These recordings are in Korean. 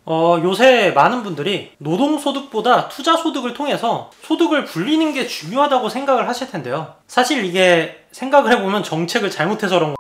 요새 많은 분들이 노동소득보다 투자소득을 통해서 소득을 불리는 게 중요하다고 생각을 하실 텐데요. 사실 이게 생각을 해보면 정책을 잘못해서 그런 거.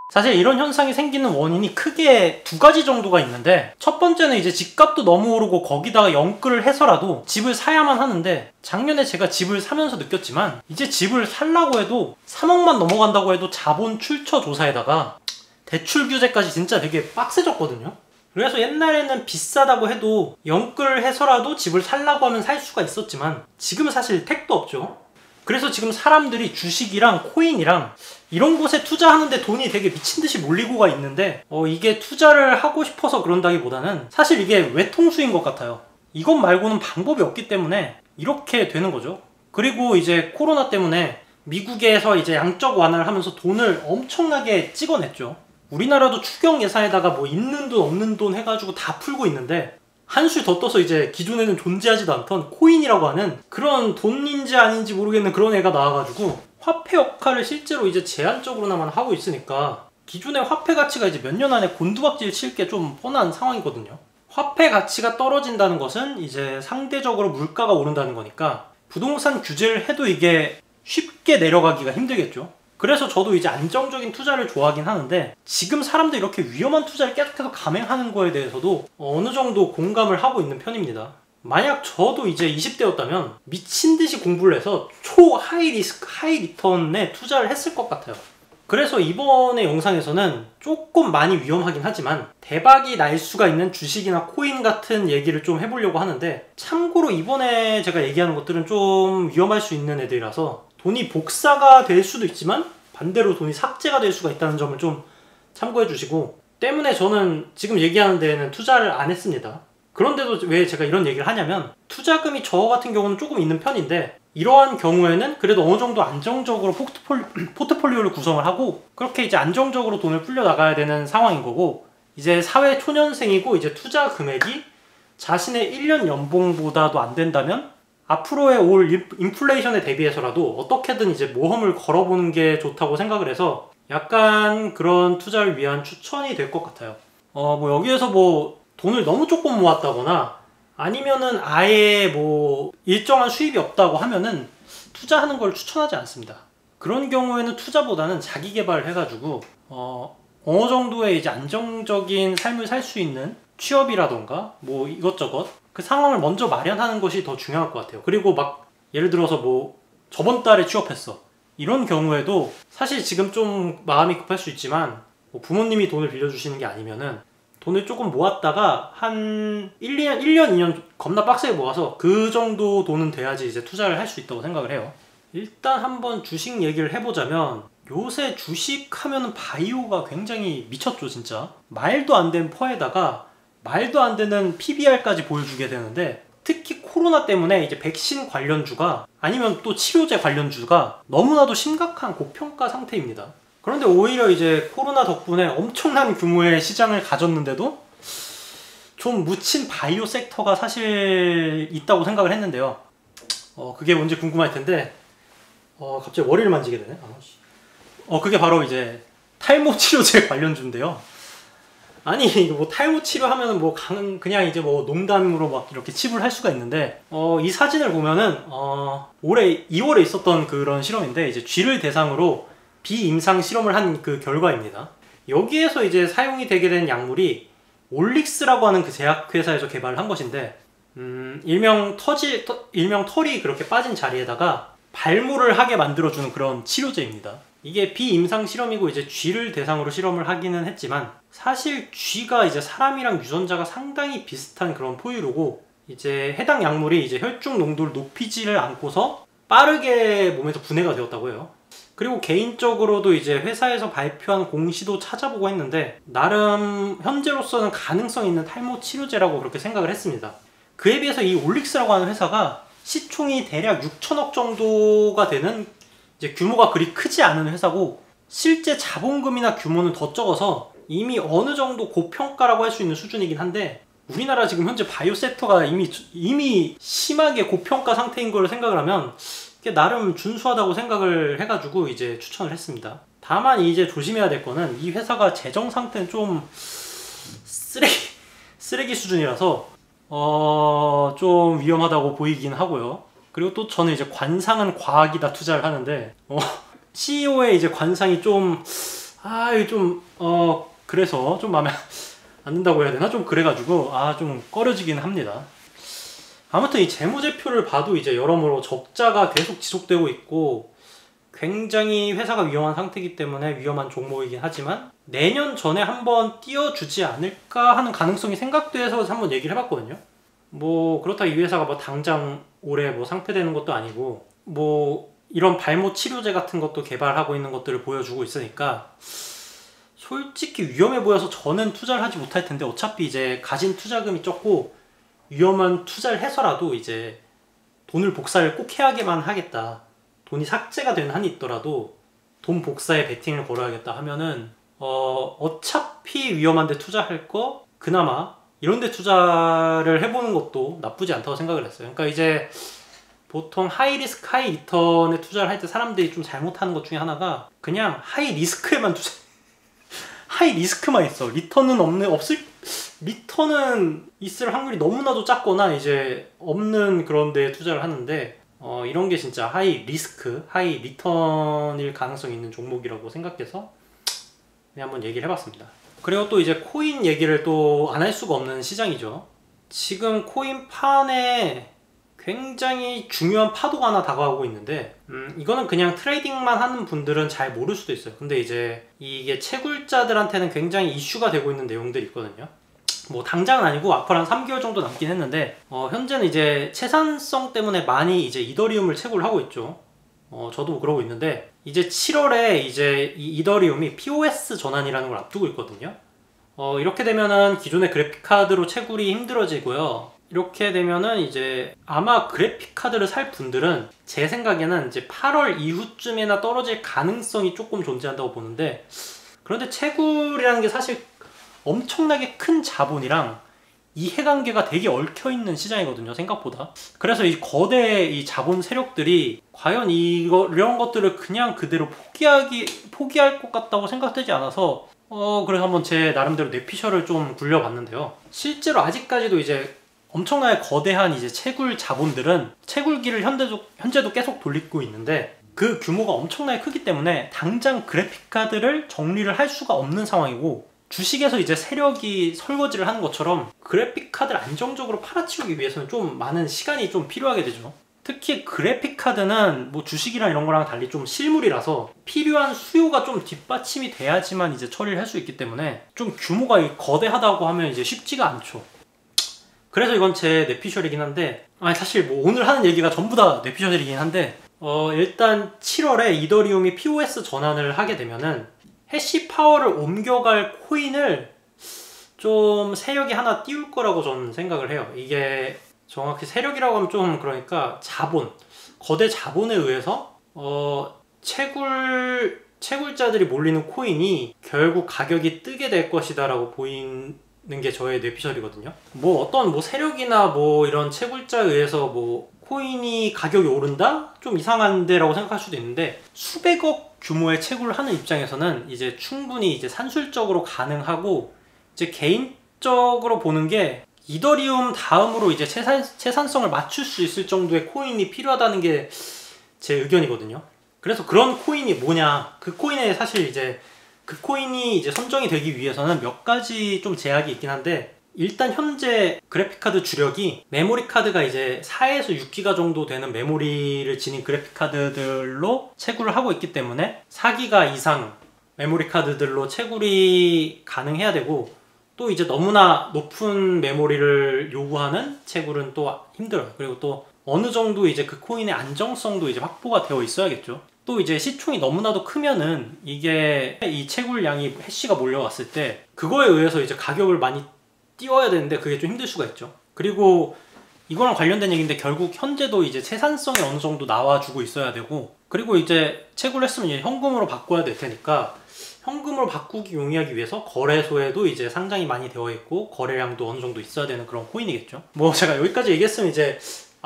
사실 이런 현상이 생기는 원인이 크게 두 가지 정도가 있는데, 첫 번째는 이제 집값도 너무 오르고 거기다가 연끌을 해서라도 집을 사야만 하는데, 작년에 제가 집을 사면서 느꼈지만 이제 집을 살라고 해도 3억만 넘어간다고 해도 자본 출처 조사에다가 대출 규제까지 진짜 되게 빡세졌거든요. 그래서 옛날에는 비싸다고 해도 연끌을 해서라도 집을 살라고 하면 살 수가 있었지만 지금은 사실 택도 없죠. 그래서 지금 사람들이 주식이랑 코인이랑 이런 곳에 투자하는데 돈이 되게 미친듯이 몰리고가 있는데, 이게 투자를 하고 싶어서 그런다기보다는 사실 이게 외통수인 것 같아요. 이것 말고는 방법이 없기 때문에 이렇게 되는 거죠. 그리고 이제 코로나 때문에 미국에서 이제 양적 완화를 하면서 돈을 엄청나게 찍어냈죠. 우리나라도 추경 예산에다가 뭐 있는 돈 없는 돈 해가지고 다 풀고 있는데, 한술 더 떠서 이제 기존에는 존재하지도 않던 코인이라고 하는 그런 돈인지 아닌지 모르겠는 그런 애가 나와가지고 화폐 역할을 실제로 이제 제한적으로나만 하고 있으니까 기존의 화폐 가치가 이제 몇 년 안에 곤두박질 칠 게 좀 뻔한 상황이거든요. 화폐 가치가 떨어진다는 것은 이제 상대적으로 물가가 오른다는 거니까 부동산 규제를 해도 이게 쉽게 내려가기가 힘들겠죠. 그래서 저도 이제 안정적인 투자를 좋아하긴 하는데, 지금 사람들이 이렇게 위험한 투자를 계속해서 감행하는 거에 대해서도 어느 정도 공감을 하고 있는 편입니다. 만약 저도 이제 20대였다면 미친듯이 공부를 해서 초 하이 리스크 하이 리턴에 투자를 했을 것 같아요. 그래서 이번에 영상에서는 조금 많이 위험하긴 하지만 대박이 날 수가 있는 주식이나 코인 같은 얘기를 좀 해보려고 하는데, 참고로 이번에 제가 얘기하는 것들은 좀 위험할 수 있는 애들이라서 돈이 복사가 될 수도 있지만 반대로 돈이 삭제가 될 수가 있다는 점을 좀 참고해 주시고, 때문에 저는 지금 얘기하는 데에는 투자를 안 했습니다. 그런데도 왜 제가 이런 얘기를 하냐면, 투자금이 저 같은 경우는 조금 있는 편인데 이러한 경우에는 그래도 어느 정도 안정적으로 포트폴리오를 구성을 하고 그렇게 이제 안정적으로 돈을 풀려 나가야 되는 상황인 거고, 이제 사회 초년생이고 이제 투자 금액이 자신의 1년 연봉보다도 안 된다면 앞으로의 올 인플레이션에 대비해서라도 어떻게든 이제 모험을 걸어보는 게 좋다고 생각을 해서 약간 그런 투자를 위한 추천이 될 것 같아요. 뭐 여기에서 뭐 돈을 너무 조금 모았다거나 아니면은 아예 뭐 일정한 수입이 없다고 하면은 투자하는 걸 추천하지 않습니다. 그런 경우에는 투자보다는 자기 개발을 해가지고 어느 정도의 이제 안정적인 삶을 살 수 있는 취업이라던가 뭐 이것저것 그 상황을 먼저 마련하는 것이 더 중요할 것 같아요. 그리고 막 예를 들어서 뭐 저번 달에 취업했어, 이런 경우에도 사실 지금 좀 마음이 급할 수 있지만 뭐 부모님이 돈을 빌려주시는 게 아니면은 돈을 조금 모았다가 한 1년, 2년 겁나 빡세게 모아서 그 정도 돈은 돼야지 이제 투자를 할 수 있다고 생각을 해요. 일단 한번 주식 얘기를 해보자면, 요새 주식 하면은 바이오가 굉장히 미쳤죠 진짜. 말도 안 되는 퍼에다가 말도 안 되는 PBR까지 보여주게 되는데, 특히 코로나 때문에 이제 백신 관련주가 아니면 또 치료제 관련주가 너무나도 심각한 고평가 상태입니다. 그런데 오히려 이제 코로나 덕분에 엄청난 규모의 시장을 가졌는데도 좀 묻힌 바이오 섹터가 사실 있다고 생각을 했는데요. 그게 뭔지 궁금할 텐데, 갑자기 머리를 만지게 되네. 그게 바로 이제 탈모 치료제 관련주인데요. 아니 이거 뭐 탈모 치료하면은 뭐 그냥 이제 뭐 농담으로 막 이렇게 칩을 할 수가 있는데, 이 사진을 보면은 올해 2월에 있었던 그런 실험인데, 이제 쥐를 대상으로 비임상 실험을 한 그 결과입니다. 여기에서 이제 사용이 되게 된 약물이 올릭스라고 하는 그 제약회사에서 개발을 한 것인데, 일명 털이 그렇게 빠진 자리에다가 발모를 하게 만들어주는 그런 치료제입니다. 이게 비임상 실험이고 이제 쥐를 대상으로 실험을 하기는 했지만, 사실 쥐가 이제 사람이랑 유전자가 상당히 비슷한 그런 포유류고, 이제 해당 약물이 이제 혈중 농도를 높이지를 않고서 빠르게 몸에서 분해가 되었다고 해요. 그리고 개인적으로도 이제 회사에서 발표한 공시도 찾아보고 했는데, 나름 현재로서는 가능성 있는 탈모 치료제라고 그렇게 생각을 했습니다. 그에 비해서 이 올릭스라고 하는 회사가 시총이 대략 6천억 정도가 되는 이제 규모가 그리 크지 않은 회사고, 실제 자본금이나 규모는 더 적어서 이미 어느 정도 고평가라고 할 수 있는 수준이긴 한데, 우리나라 지금 현재 바이오 섹터가 이미 심하게 고평가 상태인 걸 생각을 하면 나름 준수하다고 생각을 해가지고 이제 추천을 했습니다. 다만 이제 조심해야 될 거는, 이 회사가 재정 상태는 좀 쓰레기 수준이라서 좀 위험하다고 보이긴 하고요. 그리고 또 저는 이제 관상은 과학이다 투자를 하는데 CEO의 이제 관상이 그래서 좀 마음에 안 든다고 해야 되나? 좀 그래가지고 좀 꺼려지긴 합니다. 아무튼 이 재무제표를 봐도 이제 여러모로 적자가 계속 지속되고 있고 굉장히 회사가 위험한 상태이기 때문에 위험한 종목이긴 하지만 내년 전에 한번 띄워주지 않을까 하는 가능성이 생각돼서 한번 얘기를 해봤거든요. 뭐 그렇다고 이 회사가 뭐 당장 올해 뭐 상폐되는 것도 아니고 뭐 이런 발모 치료제 같은 것도 개발하고 있는 것들을 보여주고 있으니까 솔직히 위험해 보여서 저는 투자를 하지 못할 텐데 어차피 이제 가진 투자금이 적고 위험한 투자를 해서라도 이제 돈을 복사를 꼭 해야만 하겠다. 돈이 삭제가 되는 한이 있더라도 돈 복사에 베팅을 걸어야겠다 하면은 어차피 위험한데 투자할 거 그나마 이런데 투자를 해보는 것도 나쁘지 않다고 생각을 했어요. 그러니까 이제 보통 하이 리스크 하이 리턴에 투자를 할 때 사람들이 좀 잘못하는 것 중에 하나가 그냥 하이 리스크에만 하이 리스크만 있어. 리턴은 있을 확률이 너무나도 작거나 이제 없는 그런 데에 투자를 하는데 이런 게 진짜 하이 리스크, 하이 리턴일 가능성이 있는 종목이라고 생각해서 그냥 한번 얘기를 해봤습니다. 그리고 또 이제 코인 얘기를 또 안 할 수가 없는 시장이죠. 지금 코인판에 굉장히 중요한 파도가 하나 다가오고 있는데 이거는 그냥 트레이딩만 하는 분들은 잘 모를 수도 있어요. 근데 이제 이게 채굴자들한테는 굉장히 이슈가 되고 있는 내용들이 있거든요. 뭐 당장은 아니고 앞으로 한 3개월 정도 남긴 했는데 현재는 이제 채산성 때문에 많이 이제 이더리움을 채굴을 하고 있죠. 저도 그러고 있는데 이제 7월에 이제 이 이더리움이 POS 전환이라는 걸 앞두고 있거든요. 이렇게 되면은 기존의 그래픽카드로 채굴이 힘들어지고요. 이렇게 되면은 이제 아마 그래픽카드를 살 분들은 제 생각에는 이제 8월 이후쯤에나 떨어질 가능성이 조금 존재한다고 보는데 그런데 채굴이라는 게 사실 엄청나게 큰 자본이랑 이해관계가 되게 얽혀있는 시장이거든요, 생각보다. 그래서 이 거대 이 자본 세력들이 과연 이런 것들을 그냥 그대로 포기할 것 같다고 생각되지 않아서 그래서 한번 제 나름대로 뇌피셜을 좀 굴려봤는데요. 실제로 아직까지도 이제 엄청나게 거대한 이제 채굴 자본들은 채굴기를 현재도 계속 돌리고 있는데 그 규모가 엄청나게 크기 때문에 당장 그래픽카드를 정리를 할 수가 없는 상황이고 주식에서 이제 세력이 설거지를 하는 것처럼 그래픽카드를 안정적으로 팔아치우기 위해서는 좀 많은 시간이 좀 필요하게 되죠. 특히 그래픽카드는 뭐 주식이랑 이런 거랑 달리 좀 실물이라서 필요한 수요가 좀 뒷받침이 돼야지만 이제 처리를 할 수 있기 때문에 좀 규모가 거대하다고 하면 이제 쉽지가 않죠. 그래서 이건 제 뇌피셜이긴 한데 사실 뭐 오늘 하는 얘기가 전부 다 뇌피셜이긴 한데 일단 7월에 이더리움이 POS 전환을 하게 되면은 해시 파워를 옮겨갈 코인을 좀 세력이 하나 띄울 거라고 저는 생각을 해요. 이게 정확히 세력이라고 하면 좀 그러니까 거대 자본에 의해서 채굴자들이 몰리는 코인이 결국 가격이 뜨게 될 것이다 라고 보이는 게 저의 뇌피셜이거든요. 뭐 어떤 뭐 세력이나 뭐 이런 채굴자에 의해서 뭐 코인이 가격이 오른다? 좀 이상한데 라고 생각할 수도 있는데 수백억 규모의 채굴을 하는 입장에서는 이제 충분히 이제 산술적으로 가능하고 이제 개인적으로 보는 게 이더리움 다음으로 이제 채산성을 맞출 수 있을 정도의 코인이 필요하다는 게 제 의견이거든요. 그래서 그런 코인이 뭐냐, 그 코인에 사실 이제 그 코인이 이제 선정이 되기 위해서는 몇 가지 좀 제약이 있긴 한데 일단 현재 그래픽카드 주력이 메모리 카드가 이제 4에서 6기가 정도 되는 메모리를 지닌 그래픽카드들로 채굴을 하고 있기 때문에 4기가 이상 메모리 카드들로 채굴이 가능해야 되고 또 이제 너무나 높은 메모리를 요구하는 채굴은 또 힘들어요. 그리고 또 어느 정도 이제 그 코인의 안정성도 이제 확보가 되어 있어야겠죠. 또 이제 시총이 너무나도 크면은 이게 이 채굴량이 해시가 몰려왔을 때 그거에 의해서 이제 가격을 많이 띄워야 되는데 그게 좀 힘들 수가 있죠. 그리고 이거랑 관련된 얘기인데 결국 현재도 이제 채산성이 어느 정도 나와주고 있어야 되고 그리고 이제 채굴을 했으면 이제 현금으로 바꿔야 될 테니까 현금으로 바꾸기 용이하기 위해서 거래소에도 이제 상장이 많이 되어 있고 거래량도 어느 정도 있어야 되는 그런 코인이겠죠. 뭐 제가 여기까지 얘기했으면 이제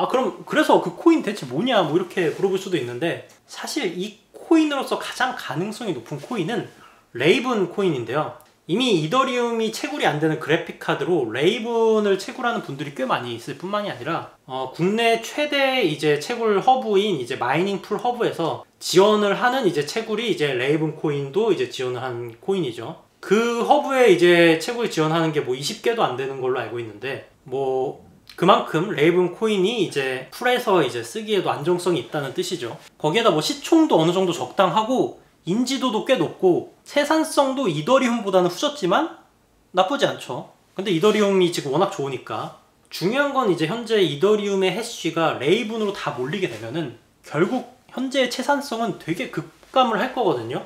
그럼 그래서 그 코인 대체 뭐냐 뭐 이렇게 물어볼 수도 있는데 사실 이 코인으로서 가장 가능성이 높은 코인은 레이븐 코인인데요. 이미 이더리움이 채굴이 안 되는 그래픽 카드로 레이븐을 채굴하는 분들이 꽤 많이 있을 뿐만이 아니라 국내 최대 이제 채굴 허브인 이제 마이닝 풀 허브에서 지원을 하는 이제 채굴이 이제 레이븐 코인도 이제 지원을 한 코인이죠. 그 허브에 이제 채굴 지원하는 게 뭐 20개도 안 되는 걸로 알고 있는데, 뭐 그만큼 레이븐 코인이 이제 풀에서 이제 쓰기에도 안정성이 있다는 뜻이죠. 거기에다 뭐 시총도 어느 정도 적당하고 인지도도 꽤 높고 생산성도 이더리움보다는 후졌지만 나쁘지 않죠. 근데 이더리움이 지금 워낙 좋으니까, 중요한 건 이제 현재 이더리움의 해시가 레이븐으로 다 몰리게 되면은 결국 현재의 채산성은 되게 급감을 할 거거든요.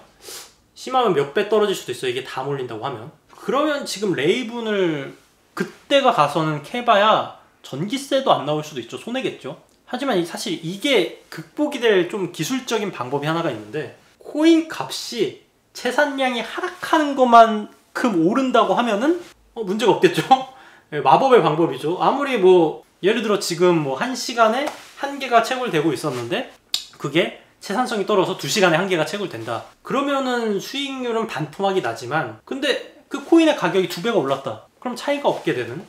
심하면 몇 배 떨어질 수도 있어요, 이게 다 몰린다고 하면. 그러면 지금 레이븐을 그때가 가서는 캐봐야 전기세도 안 나올 수도 있죠. 손해겠죠. 하지만 사실 이게 극복이 될 좀 기술적인 방법이 하나가 있는데, 코인 값이 채산량이 하락하는 것만큼 오른다고 하면은 문제가 없겠죠. 마법의 방법이죠. 아무리 뭐 예를 들어 지금 뭐 1시간에 1개가 채굴되고 있었는데 그게 채산성이 떨어져서 2시간에 1개가 채굴된다. 그러면은 수익률은 반토막이 나지만, 근데 그 코인의 가격이 2배가 올랐다. 그럼 차이가 없게 되는,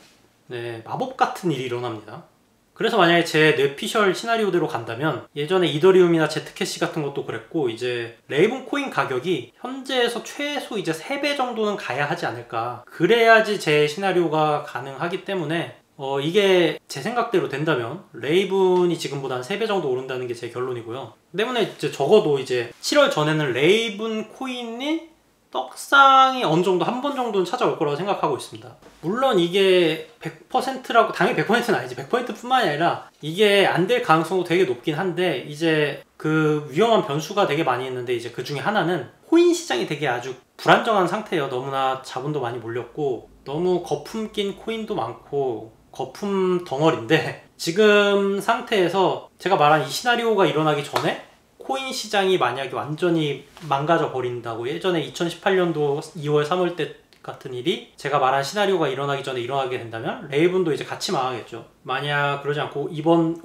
마법 같은 일이 일어납니다. 그래서 만약에 제 뇌피셜 시나리오대로 간다면, 예전에 이더리움이나 제트캐시 같은 것도 그랬고, 이제 레이븐 코인 가격이 현재에서 최소 이제 3배 정도는 가야 하지 않을까. 그래야지 제 시나리오가 가능하기 때문에 이게 제 생각대로 된다면 레이븐이 지금보다 한 3배 정도 오른다는 게 제 결론이고요. 때문에 이제 적어도 이제 7월 전에는 레이븐 코인이 떡상이 어느 정도 한 번 정도는 찾아올 거라고 생각하고 있습니다. 물론 이게 100%라고, 당연히 100%는 아니지. 100% 뿐만이 아니라 이게 안 될 가능성도 되게 높긴 한데, 이제 그 위험한 변수가 되게 많이 있는데, 이제 그 중에 하나는 코인 시장이 되게 아주 불안정한 상태예요. 너무나 자본도 많이 몰렸고 너무 거품 낀 코인도 많고 거품 덩어리인데, 지금 상태에서 제가 말한 이 시나리오가 일어나기 전에 코인 시장이 만약에 완전히 망가져 버린다고, 예전에 2018년도 2월 3월 때 같은 일이 제가 말한 시나리오가 일어나기 전에 일어나게 된다면 레이븐도 이제 같이 망하겠죠. 만약 그러지 않고 이번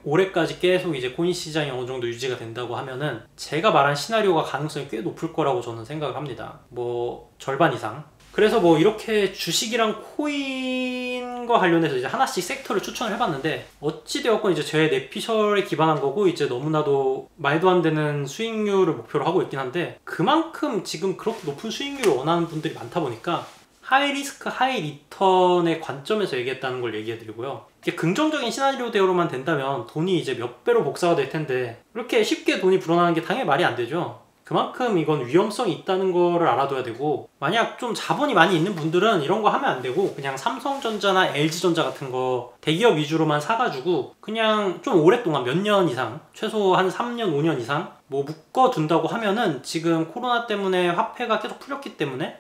올해까지 계속 이제 코인 시장이 어느 정도 유지가 된다고 하면은 제가 말한 시나리오가 가능성이 꽤 높을 거라고 저는 생각을 합니다. 뭐 절반 이상. 그래서 뭐 이렇게 주식이랑 코인과 관련해서 이제 하나씩 섹터를 추천을 해봤는데, 어찌되었건 이제 제 뇌피셜에 기반한 거고, 이제 너무나도 말도 안 되는 수익률을 목표로 하고 있긴 한데, 그만큼 지금 그렇게 높은 수익률을 원하는 분들이 많다 보니까 하이 리스크 하이 리턴의 관점에서 얘기했다는 걸 얘기해드리고요. 이게 긍정적인 시나리오대로만 된다면 돈이 이제 몇 배로 복사가 될 텐데, 그렇게 쉽게 돈이 불어나는 게 당연히 말이 안 되죠. 그만큼 이건 위험성이 있다는 거를 알아둬야 되고, 만약 좀 자본이 많이 있는 분들은 이런 거 하면 안 되고 그냥 삼성전자나 LG전자 같은 거 대기업 위주로만 사가지고 그냥 좀 오랫동안 몇 년 이상, 최소 한 3년 5년 이상 뭐 묶어둔다고 하면은, 지금 코로나 때문에 화폐가 계속 풀렸기 때문에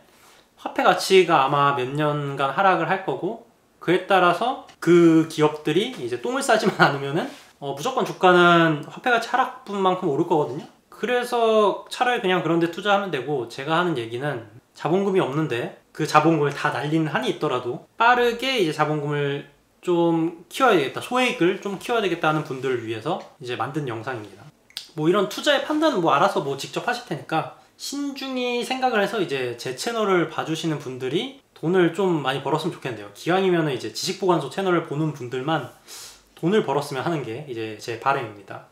화폐 가치가 아마 몇 년간 하락을 할 거고, 그에 따라서 그 기업들이 이제 똥을 싸지만 않으면은 무조건 주가는 화폐 가치 하락분만큼 오를 거거든요. 그래서 차라리 그냥 그런 데 투자하면 되고, 제가 하는 얘기는 자본금이 없는데 그 자본금을 다 날리는 한이 있더라도 빠르게 이제 자본금을 좀 키워야 되겠다, 소액을 좀 키워야 되겠다 하는 분들을 위해서 이제 만든 영상입니다. 뭐 이런 투자의 판단은 뭐 알아서 뭐 직접 하실 테니까 신중히 생각을 해서 이제 제 채널을 봐주시는 분들이 돈을 좀 많이 벌었으면 좋겠는데요. 기왕이면 이제 지식보관소 채널을 보는 분들만 돈을 벌었으면 하는 게 이제 제 바람입니다.